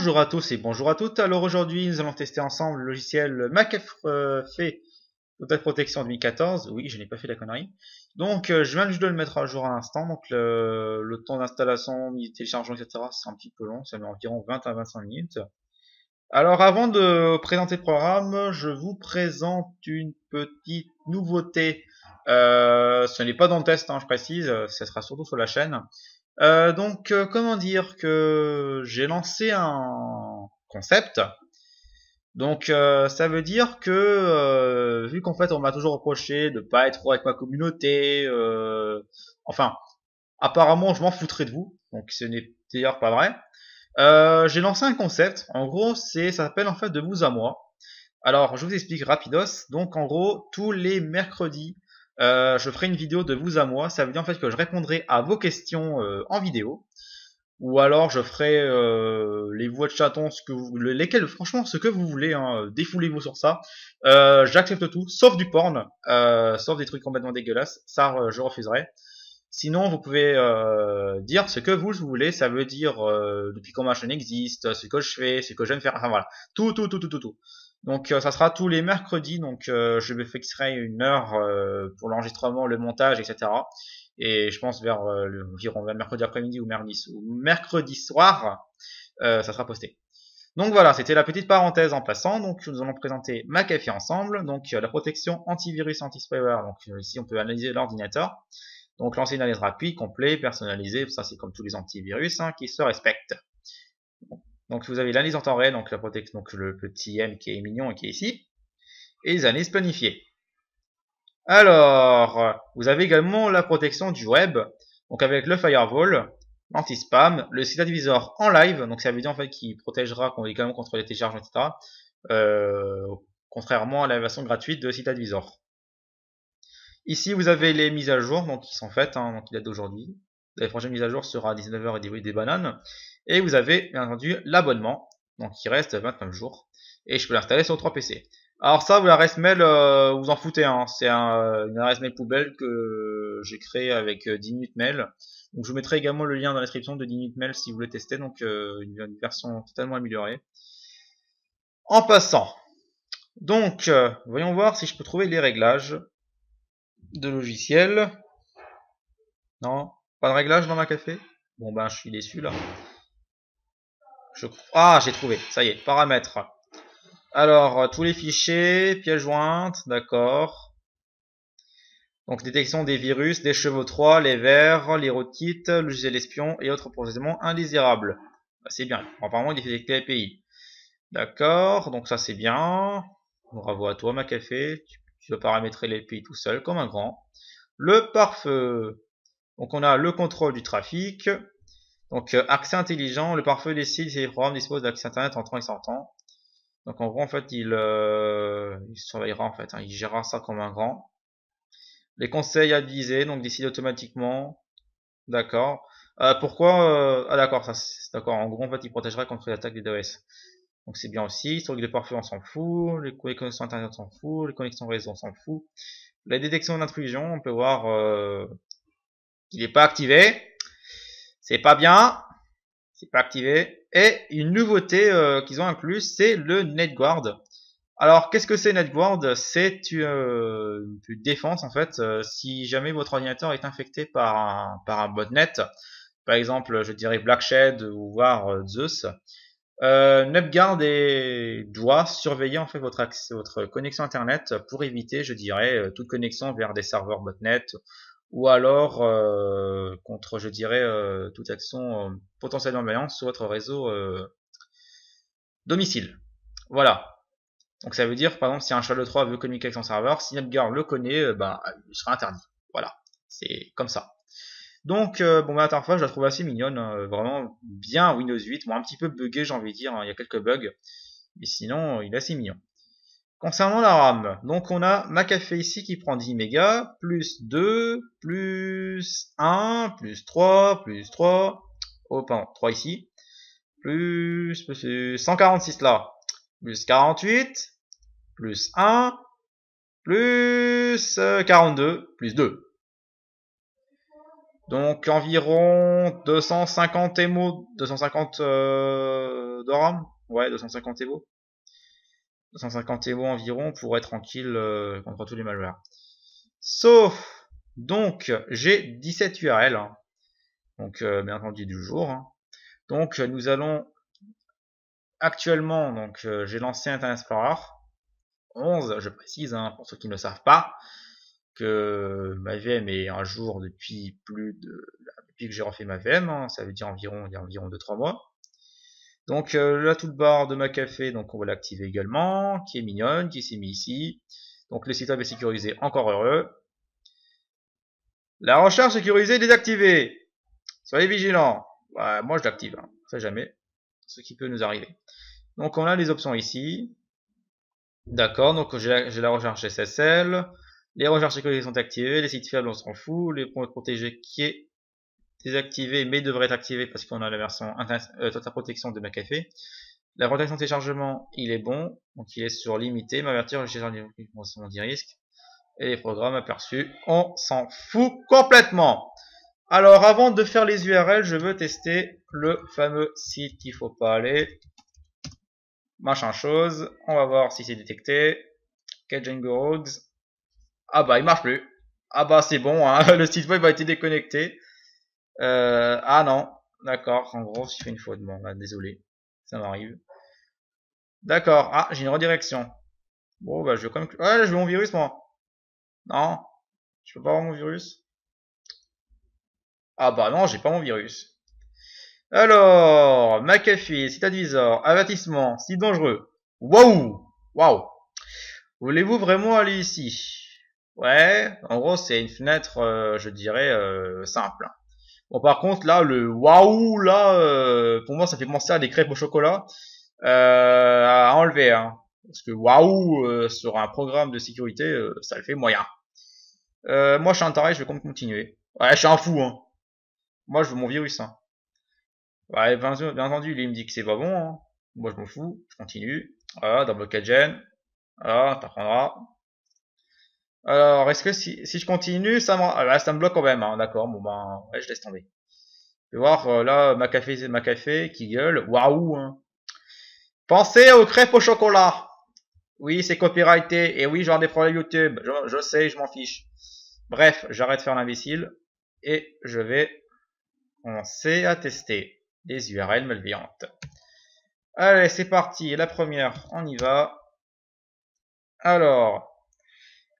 Bonjour à tous et bonjour à toutes. Alors aujourd'hui, nous allons tester ensemble le logiciel McAfee Total Protection 2014. Oui, je n'ai pas fait la connerie. Donc, je viens juste de le mettre à jour à l'instant. Donc, le temps d'installation, de téléchargement, etc., c'est un petit peu long. Ça met environ 20 à 25 minutes. Alors, avant de présenter le programme, je vous présente une petite nouveauté. Ce n'est pas dans le test, hein, je précise. Ce sera surtout sur la chaîne. Comment dire que j'ai lancé un concept. Donc, ça veut dire que, vu qu'en fait, on m'a toujours reproché de pas être trop avec ma communauté, enfin, apparemment, je m'en foutrais de vous. Donc, ce n'est d'ailleurs pas vrai. J'ai lancé un concept. En gros, ça s'appelle en fait de vous à moi. Alors, je vous explique rapidos. Donc, en gros, tous les mercredis, je ferai une vidéo de vous à moi. Ça veut dire en fait que je répondrai à vos questions en vidéo. Ou alors, je ferai les voix de chatons, lesquelles, franchement, ce que vous voulez. Hein, défoulez-vous sur ça. J'accepte tout, sauf du porn, sauf des trucs complètement dégueulasses. Ça, je refuserai. Sinon, vous pouvez dire ce que vous voulez. Ça veut dire depuis quand ma chaîne existe, ce que je fais, ce que j'aime faire. Enfin voilà, tout. Donc ça sera tous les mercredis. Donc je me fixerai une heure pour l'enregistrement, le montage, etc. Et je pense vers environ mercredi après-midi ou mercredi soir, ça sera posté. Donc voilà, c'était la petite parenthèse en passant. Donc nous allons présenter McAfee ensemble. Donc la protection antivirus, anti-spyware. Donc ici on peut analyser l'ordinateur. Donc lancer une analyse rapide, complet, personnalisé, ça c'est comme tous les antivirus hein, qui se respectent. Donc vous avez l'analyse en temps réel, donc la protection, donc le petit M qui est mignon et qui est ici, et les analyses planifiées. Alors, vous avez également la protection du web, donc avec le firewall, l'anti-spam, le site advisor en live, donc ça veut dire en fait qu'il protégera également contre les téléchargements, etc. Contrairement à la version gratuite de site advisor. Ici, vous avez les mises à jour donc qui sont faites, hein, donc qui datent d'aujourd'hui. La prochaine mise à jour sera à 19h et des bananes. Et vous avez bien entendu l'abonnement, donc qui reste 29 jours. Et je peux l'installer sur 3 PC. Alors ça, l'adresse mail, vous en foutez, hein. C'est une adresse mail poubelle que j'ai créée avec 10 minutes mail. Donc je vous mettrai également le lien dans la description de 10 minutes mail si vous voulez tester, donc une version totalement améliorée. En passant, donc voyons voir si je peux trouver les réglages de logiciel. Non, pas de réglage dans McAfee. Bon ben je suis déçu là. Ah, j'ai trouvé, ça y est, paramètres. Alors, tous les fichiers, pièces jointes, d'accord. Donc détection des virus, des chevaux 3, les vers, les rootkits, logiciel espion et autres processements indésirables. Bah, c'est bien, apparemment il détecte les API. D'accord, donc ça c'est bien. Bravo à toi McAfee, tu vas paramétrer les API tout seul comme un grand. Le pare-feu. Donc on a le contrôle du trafic. Donc accès intelligent, le pare-feu des sites et les programmes disposent d'accès internet entrant et sortant. Donc en gros en fait il surveillera en fait, hein, il gérera ça comme un grand. Les conseils avisés, donc décide automatiquement. D'accord. Pourquoi ah d'accord, ça d'accord, en gros en fait il protégera contre les attaques des DOS. Donc c'est bien aussi, historique de pare-feu on s'en fout, les connexions internet on s'en fout, les connexions réseau on s'en fout. La détection d'intrusion, on peut voir qu'il n'est pas activé. C'est pas bien. C'est pas activé. Et une nouveauté qu'ils ont inclus, c'est le NetGuard. Alors, qu'est-ce que c'est NetGuard? C'est une défense en fait. Si jamais votre ordinateur est infecté par un botnet, par exemple, je dirais Blackshed ou voire Zeus, NetGuard doit surveiller en fait votre connexion internet pour éviter, je dirais, toute connexion vers des serveurs botnet ou alors contre, je dirais, toute action potentiellement malveillante sur votre réseau domicile. Voilà. Donc ça veut dire, par exemple, si un SHA-2/3 veut communiquer avec son serveur, si NetGuard le connaît, bah, il sera interdit. Voilà. C'est comme ça. Donc, bon, bah, l'interface, je la trouve assez mignonne, vraiment bien Windows 8. Bon, un petit peu buggé, j'ai envie de dire, hein, il y a quelques bugs. Mais sinon, il est assez mignon. Concernant la RAM, donc on a McAfee ici qui prend 10 mégas, plus 2, plus 1, plus 3, plus 3, oh pardon, 3 ici, plus 146 là, plus 48, plus 1, plus 42, plus 2. Donc environ 250 émo, 250 de RAM. Ouais, 250 émo. 250 émo environ pour être tranquille contre tous les malwares. Sauf, donc, j'ai 17 URL. Hein. Donc, bien entendu, du jour. Hein. Donc, nous allons actuellement, donc, j'ai lancé Internet Explorer 11, je précise, hein, pour ceux qui ne le savent pas, que ma VM est un jour depuis depuis que j'ai refait ma VM, hein, ça veut dire environ, il y a environ 2-3 mois. Donc la toolbar de ma café, donc on va l'activer également, qui est mignonne, qui s'est mis ici. Donc le site web est sécurisé, encore heureux. La recherche sécurisée désactivée. Soyez vigilants. Ouais, moi je l'active, hein, on sait jamais ce qui peut nous arriver. Donc on a les options ici. D'accord, donc j'ai la recherche SSL. Les recherches sécurisées sont activées, les sites faibles on s'en fout, les points protégés qui est désactivé mais devrait être activé parce qu'on a la version Total Protection de McAfee. La protection de téléchargement il est bon, donc il est sur limité, m'avertir le téléchargement des risques. Et les programmes aperçus, on s'en fout complètement. Alors avant de faire les URL, je veux tester le fameux site qu'il faut pas aller. Machin chose, on va voir si c'est détecté. Django Rogues. Ah bah il marche plus. Ah bah c'est bon, hein. Le site web a été déconnecté. Ah non, d'accord, en gros je fais une faute, bon bah, désolé, ça m'arrive. D'accord, ah j'ai une redirection. Bon bah je vais quand même... Ah je veux mon virus moi. Non, je peux pas avoir mon virus. Ah bah non, j'ai pas mon virus. Alors, McAfee, site advisor, avertissement, site dangereux. Waouh, waouh. Voulez-vous vraiment aller ici? Ouais, en gros c'est une fenêtre, je dirais, simple. Bon par contre là, le waouh là, pour moi ça fait penser à des crêpes au chocolat à enlever. Hein. Parce que waouh, sur un programme de sécurité, ça le fait moyen. Moi je suis un taré, je vais continuer. Ouais, je suis un fou. Hein. Moi je veux mon virus. Hein. Ouais, bien entendu, il me dit que c'est pas bon. Hein. Moi je m'en fous, je continue. Voilà, dans blockage. Voilà, t'apprendras. Alors, est-ce que si je continue, ça me bloque quand même. Hein. D'accord, bon ben, ouais, je laisse tomber. Je vais voir là, McAfee qui gueule. Waouh. Hein. Pensez aux crêpes au chocolat. Oui, c'est copyrighté. Et oui, genre des problèmes YouTube. Je sais, je m'en fiche. Bref, j'arrête de faire l'imbécile. Et je vais commencer à tester les URL malveillantes. Allez, c'est parti. La première, on y va. Alors.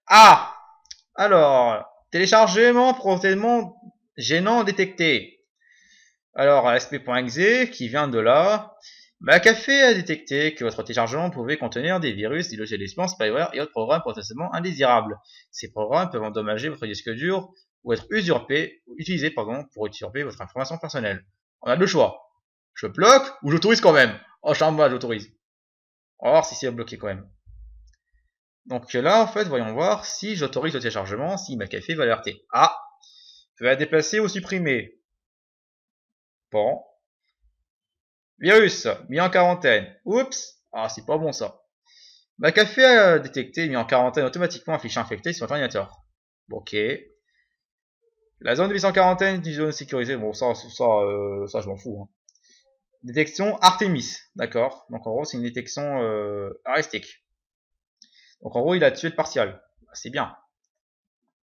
Ah! Alors. Téléchargement protéinement gênant détecté. Alors, sp.exe qui vient de là. McAfee a détecté que votre téléchargement pouvait contenir des virus, des logiciels d'exploit, spyware et autres programmes potentiellement indésirables. Ces programmes peuvent endommager votre disque dur ou être utilisés pour usurper votre information personnelle. On a deux choix. Je bloque ou j'autorise quand même. Oh, charme, j'autorise. On va voir si c'est bloqué quand même. Donc là, en fait, voyons voir si j'autorise le téléchargement, si McAfee va alerter. Ah, je vais la déplacer ou supprimer. Bon. Virus, mis en quarantaine. Oups. Ah, c'est pas bon ça. McAfee a détecté, mis en quarantaine automatiquement un fichier infecté sur votre ordinateur. Ok. La zone de mise en quarantaine est une zone sécurisée. Bon, ça je m'en fous. Hein. Détection Artemis. D'accord. Donc en gros, c'est une détection heuristique. Donc en gros, il a tué le partial. C'est bien.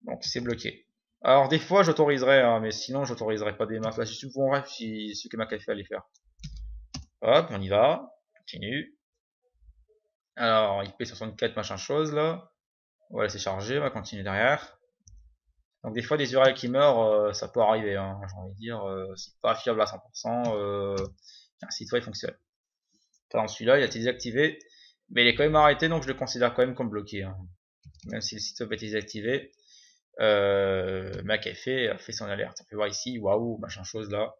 Donc c'est bloqué. Alors des fois, j'autoriserai, hein, mais sinon, j'autoriserai pas des masses. Là, je suis bon bref, ce que McAfee allait faire. Hop, on y va. Continue. Alors, IP64 machin chose là. On va laisser charger, on va continuer derrière. Donc des fois des URL qui meurent, ça peut arriver, hein, j'ai envie de dire, c'est pas fiable à 100%, un site web fonctionne. Par exemple celui-là il a été désactivé, mais il est quand même arrêté donc je le considère quand même comme bloqué. Hein. Même si le site web a été désactivé, McAfee a fait son alerte. On peut voir ici, waouh, machin chose là.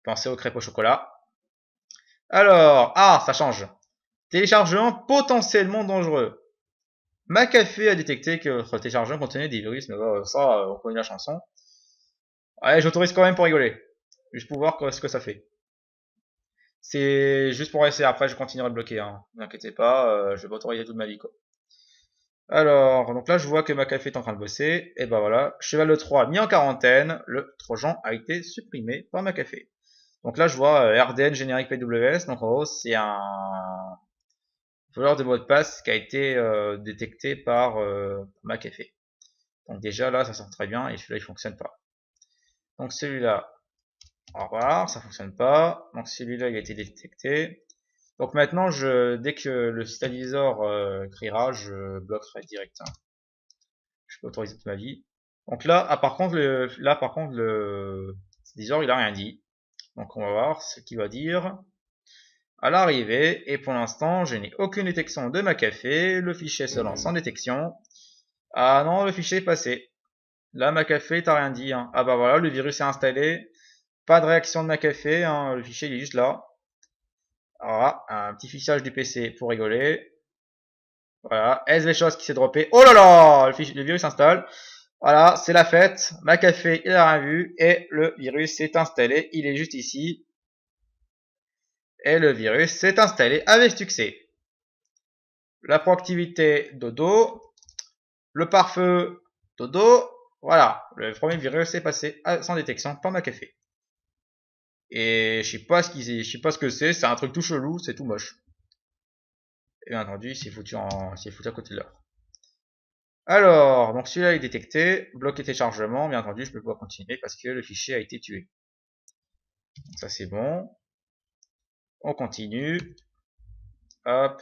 Pensez aux crêpes au chocolat. Alors, ah, ça change. Téléchargement potentiellement dangereux. McAfee a détecté que votre téléchargement contenait des virus, mais ça, on connaît la chanson. Ouais, j'autorise quand même pour rigoler. Juste pour voir ce que ça fait. C'est juste pour essayer, après je continuerai de bloquer, hein. Ne vous inquiétez pas, je vais pas autoriser toute ma vie, quoi. Alors, donc là, je vois que ma café est en train de bosser. Et ben voilà, cheval de 3 mis en quarantaine. Le trojan a été supprimé par ma café. Donc là, je vois RDN générique PWS. Donc en gros, c'est un voleur de mot de passe qui a été détecté par ma café. Donc déjà là, ça sent très bien et celui-là, il fonctionne pas. Donc celui-là, au revoir, ça fonctionne pas. Donc celui-là, il a été détecté. Donc maintenant, dès que le stabilisor criera, je bloquerai direct. Hein. Je peux autoriser toute ma vie. Donc là, par contre, le stabilisor, il a rien dit. Donc on va voir ce qu'il va dire à l'arrivée. Et pour l'instant, je n'ai aucune détection de ma café. Le fichier se lance sans détection. Ah non, le fichier est passé. Là, ma café, t'as rien dit. Hein. Ah bah voilà, le virus est installé. Pas de réaction de ma café. Hein. Le fichier, il est juste là. Voilà, un petit fichage du PC pour rigoler. Voilà, SV chose qui s'est droppé. Oh là là, le virus s'installe. Voilà, c'est la fête. Ma café, il a rien vu. Et le virus s'est installé. Il est juste ici. Et le virus s'est installé avec succès. La proactivité, dodo. Le pare-feu, dodo. Voilà, le premier virus est passé sans détection par ma café. Et je sais pas ce que c'est un truc tout chelou, c'est tout moche. Et bien entendu, c'est foutu à côté de l'heure. Alors, donc celui-là est détecté, bloqué téléchargement, bien entendu, je peux pas continuer parce que le fichier a été tué. Donc ça c'est bon. On continue. Hop.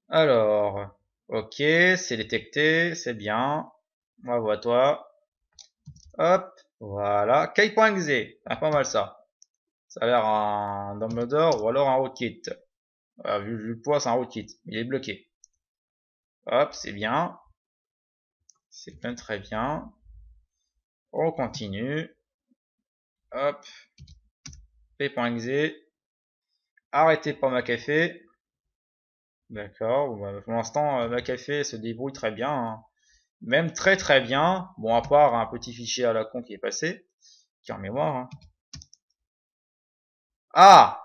Alors, ok, c'est détecté, c'est bien. Bravo à toi. Hop, voilà. Key.exe, ah, pas mal ça. Ça a l'air un downloader ou alors un rootkit. Voilà, vu le poids, c'est un rootkit. Il est bloqué. Hop, c'est bien. C'est bien, très bien. On continue. Hop. P.exe. Arrêté par ma café. D'accord. Pour l'instant, ma café se débrouille très bien. Hein. Même très très bien. Bon, à part un petit fichier à la con qui est passé. Qui est en mémoire. Hein. Ah!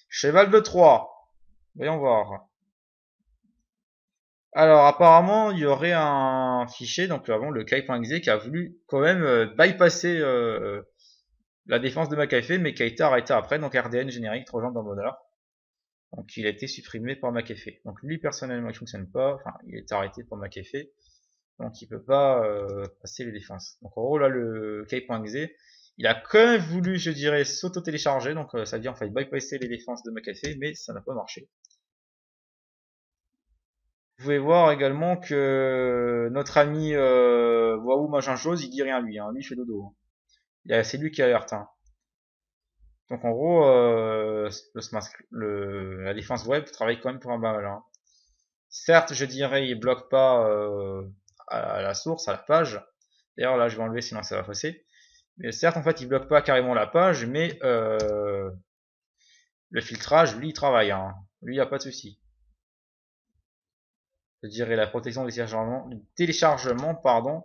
Cheval de 3. Voyons voir. Alors apparemment il y aurait un fichier, donc avant le Kai.exe qui a voulu quand même bypasser la défense de ma café, mais qui a été arrêté après, donc RDN générique Trojan dans bonheur. Donc il a été supprimé par ma café. Donc lui personnellement il fonctionne pas, enfin il est arrêté par ma café, donc il peut pas passer les défenses. Donc en gros là le Kai.exe, il a quand même voulu, je dirais, s'auto-télécharger, donc ça veut dire en fait bypasser les défenses de ma café, mais ça n'a pas marché. Vous pouvez voir également que notre ami Waouh machin chose, il dit rien lui, hein. Lui il fait dodo. C'est lui qui alerte. Hein. Donc en gros, la défense web travaille quand même pour un mal. Hein. Certes, je dirais, il bloque pas à la source, à la page. D'ailleurs là, je vais enlever sinon ça va fausser. Mais certes, en fait, il bloque pas carrément la page, mais le filtrage, lui, il travaille. Hein. Lui, il n'y a pas de souci. Je dirais la protection du téléchargement, pardon.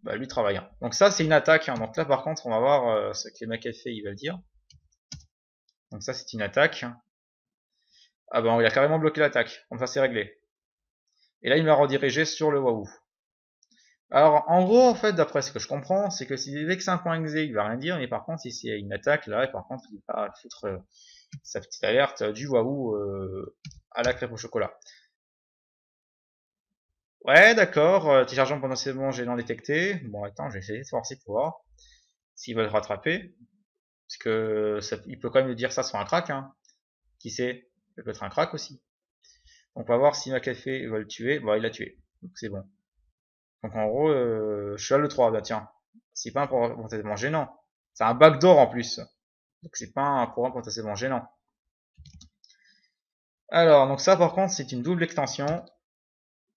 Bah, lui travaille. Hein. Donc ça, c'est une attaque. Hein. Donc là, par contre, on va voir ce que McAfee il va le dire. Donc ça, c'est une attaque. Ah bah, il a carrément bloqué l'attaque. Comme ça, c'est réglé. Et là, il m'a redirigé sur le Wahoo. Alors, en gros, en fait, d'après ce que je comprends, c'est que si dès que c'est un point exe, il va rien dire. Mais par contre, si c'est une attaque, là, par contre, il va foutre sa petite alerte du Wahoo à la crêpe au chocolat. Ouais, d'accord. Téléchargeant potentiellement gênant détecté. Bon, attends, je vais essayer de forcer pour voir s'il va le rattraper. Parce que il peut quand même nous dire ça sur un crack. Hein. Qui sait? Ça peut être un crack aussi. Donc on va voir si McAfee va le tuer. Bon, il l'a tué. Donc c'est bon. Donc en gros, je suis à le 3. Bah tiens. C'est pas un programme potentiellement gênant. C'est un backdoor en plus. Donc c'est pas un programme potentiellement gênant. Alors, donc ça par contre, c'est une double extension.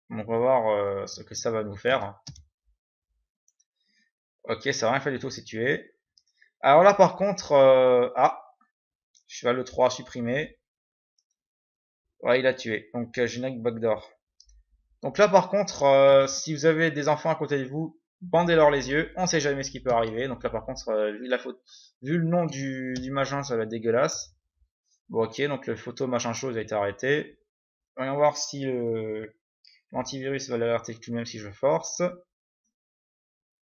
Donc on va voir ce que ça va nous faire. Ok, ça n'a rien fait du tout, c'est tué. Alors là par contre, cheval le 3 supprimé. Ouais, il a tué. Donc générique backdoor. Donc là par contre, si vous avez des enfants à côté de vous, bandez-leur les yeux. On sait jamais ce qui peut arriver. Donc là par contre, vu le nom du machin, ça va être dégueulasse. Bon ok, donc le photo machin chose a été arrêté. Voyons voir si l'antivirus va l'alerter tout de même si je force.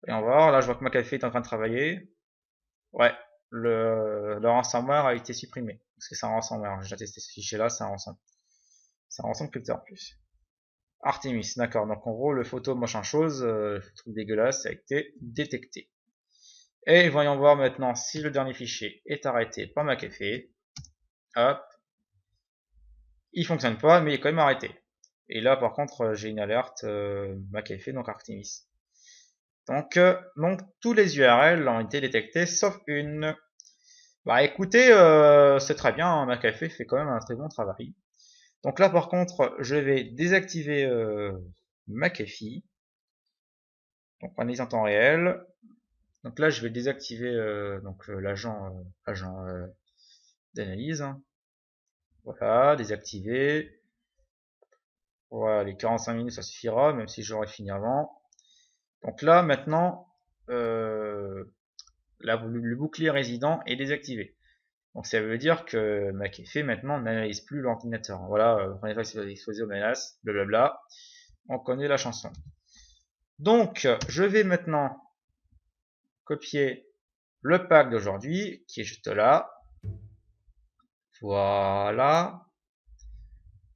Voyons voir, là je vois que McAfee est en train de travailler. Ouais, le ransomware a été supprimé. Parce que c'est un ransomware, j'ai déjà testé ce fichier là, c'est un rançon. C'est un rançon crypté en plus. Artemis, d'accord, donc en gros le photo machin chose, truc dégueulasse, a été détecté. Et voyons voir maintenant si le dernier fichier est arrêté par McAfee. Hop. Il fonctionne pas, mais il est quand même arrêté. Et là par contre j'ai une alerte McAfee, donc Artemis. Donc tous les URL ont été détectés sauf une. Bah écoutez, c'est très bien, hein, McAfee fait quand même un très bon travail. Donc là par contre, je vais désactiver McAfee. Donc analyse en temps réel. Donc là je vais désactiver l'agent d'analyse. Voilà, désactiver. Voilà, les 45 minutes ça suffira, même si j'aurais fini avant. Donc là maintenant, le bouclier résident est désactivé. Donc ça veut dire que McAfee maintenant n'analyse plus l'ordinateur. Voilà, première fois qu'il va exposer aux menaces, blablabla. On connaît la chanson. Donc je vais maintenant copier le pack d'aujourd'hui qui est juste là. Voilà.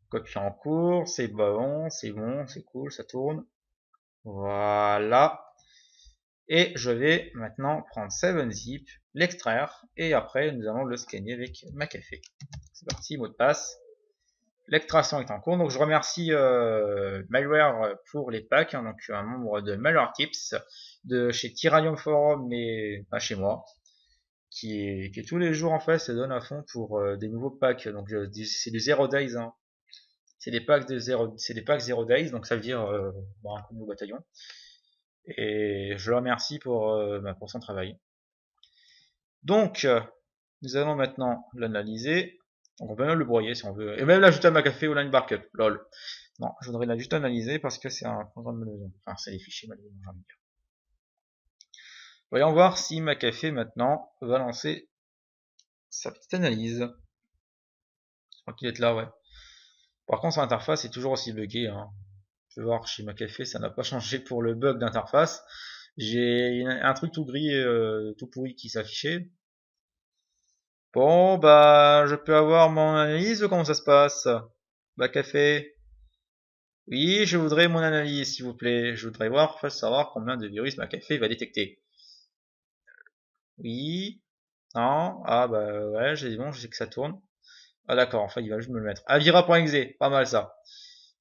Copier en cours, c'est bon, c'est cool, ça tourne. Voilà. Et je vais maintenant prendre 7-zip, l'extraire, et après nous allons le scanner avec McAfee. C'est parti, mot de passe. L'extraction est en cours, donc je remercie Malware pour les packs, hein, donc un membre de Malware Tips, de chez Tyrannium Forum, mais pas chez moi, qui tous les jours en fait se donne à fond pour des nouveaux packs, donc c'est du 0 days, hein. C'est des packs 0 days, donc ça veut dire un nouveau bataillon. Et je le remercie pour son travail. Donc, nous allons maintenant l'analyser. Donc on peut même le broyer si on veut. Et même l'ajouter à McAfee ou line barkup. Lol. Non, je voudrais juste analyser parce que c'est un programme malveillant. Enfin, c'est les fichiers malveillants, j'ai envie de dire. Voyons voir si McAfee maintenant va lancer sa petite analyse. Je crois qu'il est là, ouais. Par contre, son interface est toujours aussi buggée, hein. Je vais voir chez McAfee, ça n'a pas changé pour le bug d'interface. J'ai un truc tout gris, tout pourri qui s'affichait. Bon, bah, je peux avoir mon analyse ou comment ça se passe? McAfee. Oui, je voudrais mon analyse, s'il vous plaît. Je voudrais savoir combien de virus McAfee va détecter. Oui. Non. Ah, bah, ouais, bon, je sais que ça tourne. Ah, d'accord, en fait, il va juste me le mettre. Avira.exe, pas mal ça.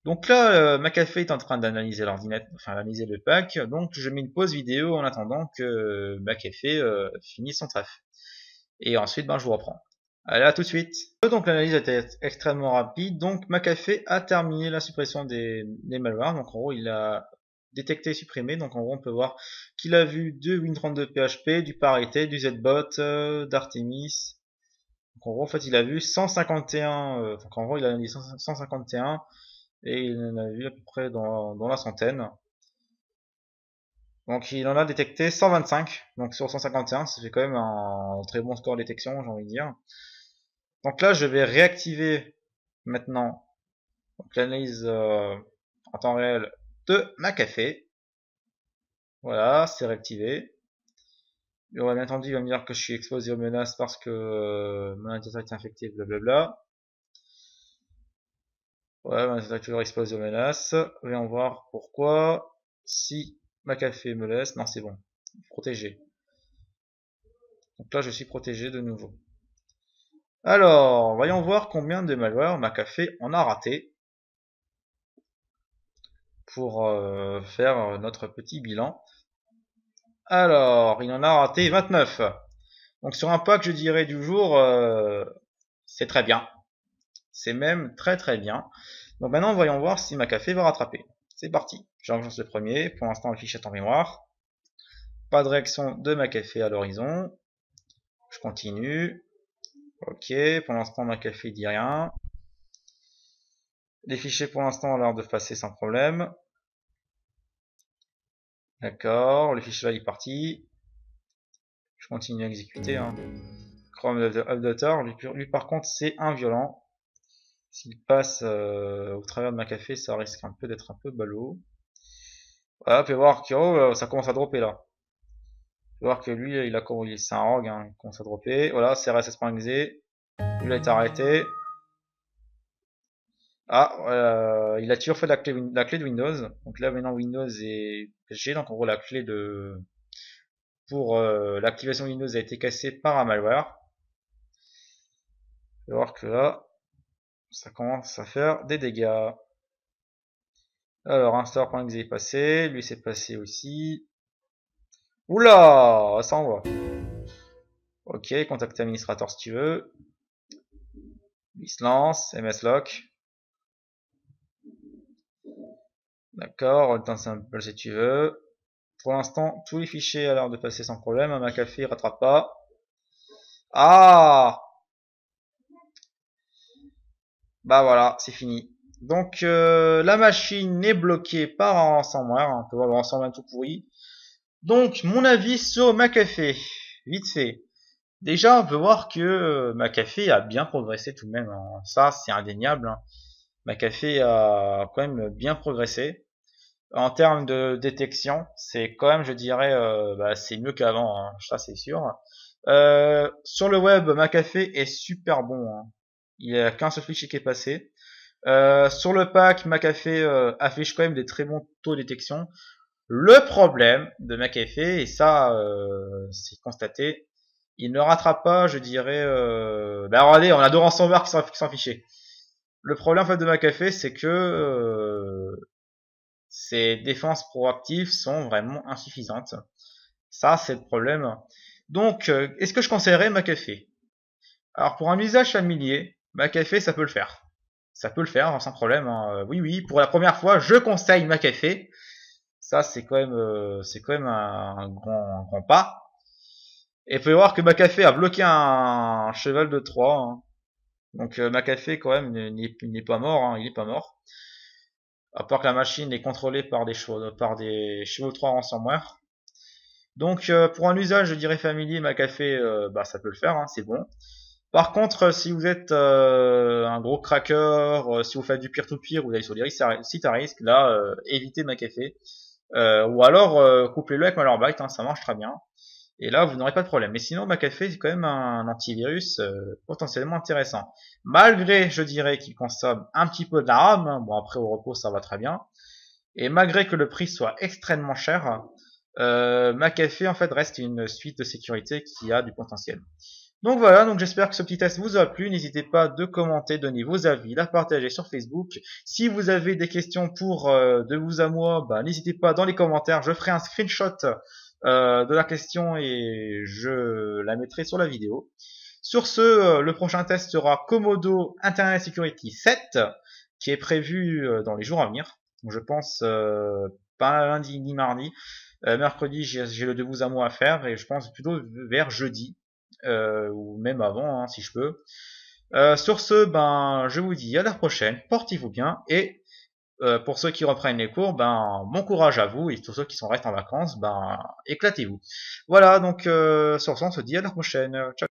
Donc là, McAfee est en train d'analyser l'ordinateur, enfin d'analyser le pack, donc je mets une pause vidéo en attendant que McAfee finisse son taf. Et ensuite, ben, je vous reprends. Allez, à tout de suite. Donc l'analyse était extrêmement rapide, donc McAfee a terminé la suppression des malwares, donc en gros il a détecté et supprimé, donc en gros on peut voir qu'il a vu du Win32 PHP, du Parité, du ZBot, d'Artemis. Donc en gros en fait il a vu 151, donc en gros il a analysé 151, et il en a vu à peu près dans la centaine. Donc il en a détecté 125, donc sur 151, ça fait quand même un très bon score de détection, j'ai envie de dire. Donc là je vais réactiver maintenant l'analyse en temps réel de McAfee. Voilà, c'est réactivé. Et bien entendu il va me dire que je suis exposé aux menaces parce que mon ordinateur est infecté, blablabla. Ouais, mon ordinateur est toujours exposé aux menaces. Voyons voir pourquoi. Si McAfee me laisse, non c'est bon, protégé. Donc là je suis protégé de nouveau. Alors, voyons voir combien de malware McAfee on a raté pour faire notre petit bilan. Alors, il en a raté 29. Donc sur un pack, je dirais du jour, c'est très bien. C'est même très très bien. Donc maintenant, voyons voir si McAfee va rattraper. C'est parti. J'enregistre le premier. Pour l'instant, le fichier est en mémoire. Pas de réaction de McAfee à l'horizon. Je continue. Ok, pour l'instant, McAfee dit rien. Les fichiers pour l'instant ont l'air de passer sans problème. D'accord, le fichier là il est parti. Je continue à exécuter. Hein. Chrome Updater, lui par contre c'est inviolent. S'il passe au travers de ma café, ça risque un peu d'être un peu ballot. Voilà, vous pouvez voir que oh, ça commence à dropper là. Vous pouvez voir que lui, c'est un rogue, hein, il commence à dropper. Voilà, CRS épinglé. Lui, il a été arrêté. Ah, il a toujours fait la clé de Windows. Donc là, maintenant, Windows est caché. Donc en gros, la clé de pour l'activation de Windows a été cassée par un malware. Vous pouvez voir que là, ça commence à faire des dégâts. Alors, install.exe est passé. Lui, c'est passé aussi. Oula, ça envoie. Ok, contacte administrateur si tu veux. Il se lance, mslock. D'accord, le temps simple si tu veux. Pour l'instant, tous les fichiers a l'air de passer sans problème. Un McAfee rattrape pas. Ah, bah voilà, c'est fini. Donc la machine est bloquée par un ransomware. On peut voir le ransomware tout pourri. Donc mon avis sur McAfee, vite fait. Déjà, on peut voir que McAfee a bien progressé tout de même, hein. Ça, c'est indéniable, hein. McAfee a quand même bien progressé. En termes de détection, c'est quand même, je dirais, bah, c'est mieux qu'avant, hein. Ça c'est sûr. Sur le web, McAfee est super bon, hein. Il y a qu'un seul fichier qui est passé. Sur le pack, McAfee affiche quand même des très bons taux de détection. Le problème de McAfee, et ça c'est constaté, il ne rattrape pas, je dirais... Bah regardez, on a deux ransomware qui sont fichés. Le problème en fait de McAfee, c'est que ses défenses proactives sont vraiment insuffisantes. Ça, c'est le problème. Donc, est-ce que je conseillerais McAfee? Alors, pour un usage familier, McAfee, ça peut le faire. Ça peut le faire sans problème, hein. Oui, oui, pour la première fois, je conseille McAfee. Ça, c'est quand même un grand pas. Et vous pouvez voir que McAfee a bloqué un cheval de Troie, hein. Donc McAfee quand même n'est pas mort, hein, il est pas mort. À part que la machine est contrôlée par des chevaux de Troie ransomware. Donc pour un usage, je dirais familier, McAfee, bah ça peut le faire, hein, c'est bon. Par contre, si vous êtes un gros cracker, si vous faites du peer-to-peer, vous allez sur des sites à risque, là, évitez McAfee. Ou alors couplez-le avec Malwarebytes, hein, ça marche très bien. Et là, vous n'aurez pas de problème. Mais sinon, McAfee, c'est quand même un antivirus potentiellement intéressant. Malgré, je dirais, qu'il consomme un petit peu de la RAM, hein. Bon, après, au repos, ça va très bien. Et malgré que le prix soit extrêmement cher, McAfee, en fait, reste une suite de sécurité qui a du potentiel. Donc voilà, donc j'espère que ce petit test vous a plu. N'hésitez pas de commenter, donner vos avis, la partager sur Facebook. Si vous avez des questions pour de vous à moi, bah, n'hésitez pas dans les commentaires. Je ferai un screenshot de la question et je la mettrai sur la vidéo. Sur ce, le prochain test sera Komodo Internet Security 7 qui est prévu dans les jours à venir. Donc, je pense pas lundi ni mardi. Mercredi, j'ai le de vous à moi à faire et je pense plutôt vers jeudi. Ou même avant, hein, si je peux. Sur ce, ben, je vous dis à la prochaine, portez-vous bien, et pour ceux qui reprennent les cours, ben, bon courage à vous, et pour ceux qui sont restés en vacances, ben, éclatez-vous. Voilà, donc sur ce, on se dit à la prochaine. Ciao.